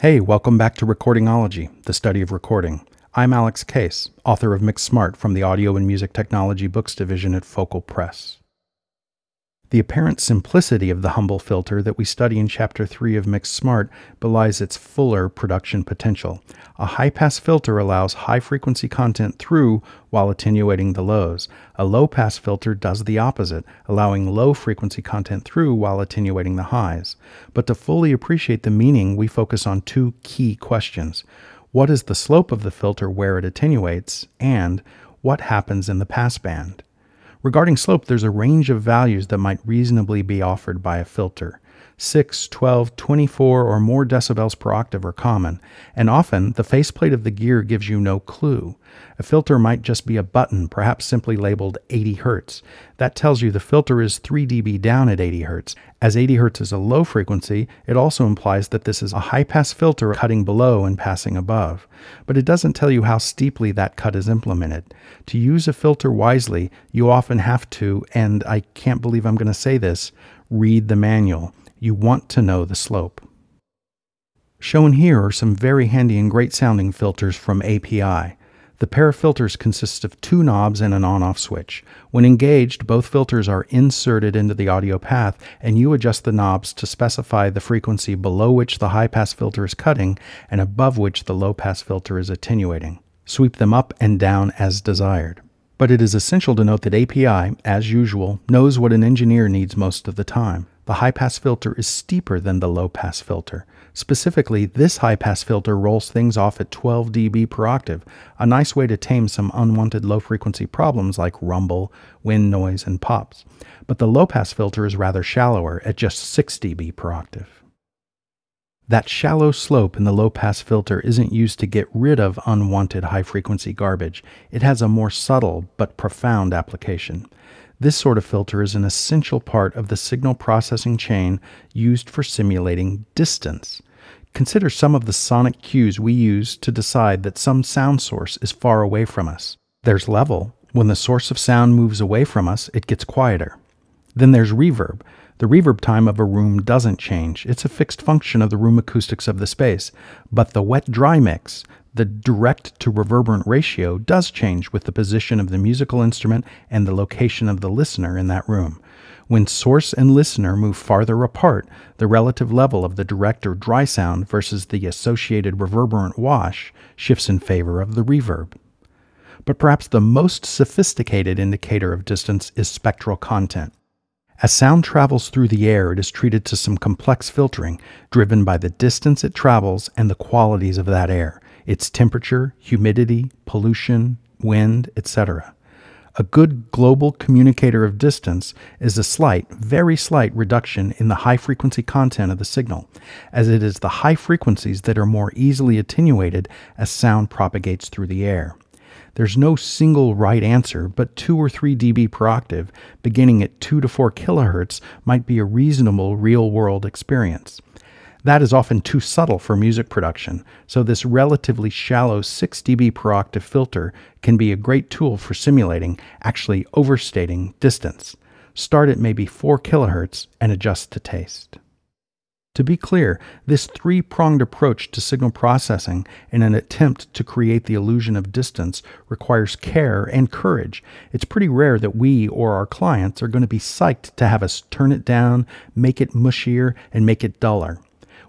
Hey, welcome back to Recordingology, the study of recording. I'm Alex Case, author of Mix Smart from the Audio and Music Technology Books division at Focal Press. The apparent simplicity of the humble filter that we study in Chapter 3 of Mix Smart belies its fuller production potential. A high-pass filter allows high-frequency content through while attenuating the lows. A low-pass filter does the opposite, allowing low-frequency content through while attenuating the highs. But to fully appreciate the meaning, we focus on two key questions. What is the slope of the filter where it attenuates, and what happens in the passband? Regarding slope, there's a range of values that might reasonably be offered by a filter. 6, 12, 24, or more decibels per octave are common, and often the faceplate of the gear gives you no clue. A filter might just be a button, perhaps simply labeled 80 Hz. That tells you the filter is 3 dB down at 80 Hz. As 80 Hz is a low frequency, it also implies that this is a high-pass filter cutting below and passing above. But it doesn't tell you how steeply that cut is implemented. To use a filter wisely, you often have to, and I can't believe I'm going to say this, read the manual. You want to know the slope. Shown here are some very handy and great sounding filters from API. The pair of filters consists of two knobs and an on-off switch. When engaged, both filters are inserted into the audio path, and you adjust the knobs to specify the frequency below which the high-pass filter is cutting and above which the low-pass filter is attenuating. Sweep them up and down as desired. But it is essential to note that API, as usual, knows what an engineer needs most of the time. The high-pass filter is steeper than the low-pass filter. Specifically, this high-pass filter rolls things off at 12 dB per octave, a nice way to tame some unwanted low-frequency problems like rumble, wind noise, and pops. But the low-pass filter is rather shallower at just 6 dB per octave. That shallow slope in the low-pass filter isn't used to get rid of unwanted high-frequency garbage. It has a more subtle but profound application. This sort of filter is an essential part of the signal processing chain used for simulating distance. Consider some of the sonic cues we use to decide that some sound source is far away from us. There's level. When the source of sound moves away from us, it gets quieter. Then there's reverb. The reverb time of a room doesn't change. It's a fixed function of the room acoustics of the space. But the wet-dry mix, the direct-to-reverberant ratio, does change with the position of the musical instrument and the location of the listener in that room. When source and listener move farther apart, the relative level of the direct or dry sound versus the associated reverberant wash shifts in favor of the reverb. But perhaps the most sophisticated indicator of distance is spectral content. As sound travels through the air, it is treated to some complex filtering, driven by the distance it travels and the qualities of that air, its temperature, humidity, pollution, wind, etc. A good global communicator of distance is a slight, very slight reduction in the high-frequency content of the signal, as it is the high frequencies that are more easily attenuated as sound propagates through the air. There's no single right answer, but 2 or 3 dB per octave, beginning at 2 to 4 kHz, might be a reasonable real-world experience. That is often too subtle for music production, so this relatively shallow 6 dB per octave filter can be a great tool for simulating, actually overstating, distance. Start at maybe 4 kHz and adjust to taste. To be clear, this three-pronged approach to signal processing in an attempt to create the illusion of distance requires care and courage. It's pretty rare that we or our clients are going to be psyched to have us turn it down, make it mushier, and make it duller.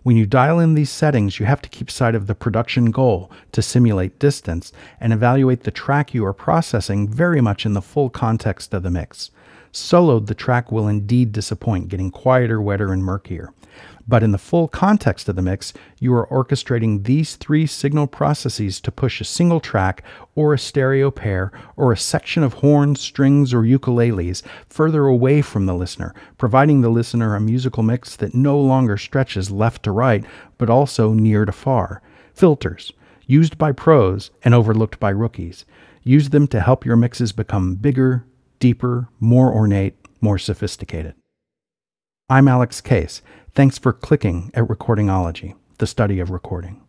When you dial in these settings, you have to keep sight of the production goal to simulate distance and evaluate the track you are processing very much in the full context of the mix. Soloed, the track will indeed disappoint, getting quieter, wetter, and murkier. But in the full context of the mix, you are orchestrating these three signal processes to push a single track or a stereo pair or a section of horns, strings, or ukuleles further away from the listener, providing the listener a musical mix that no longer stretches left to right, but also near to far. Filters, used by pros and overlooked by rookies. Use them to help your mixes become bigger, deeper, more ornate, more sophisticated. I'm Alex Case. Thanks for clicking at Recordingology, the study of recording.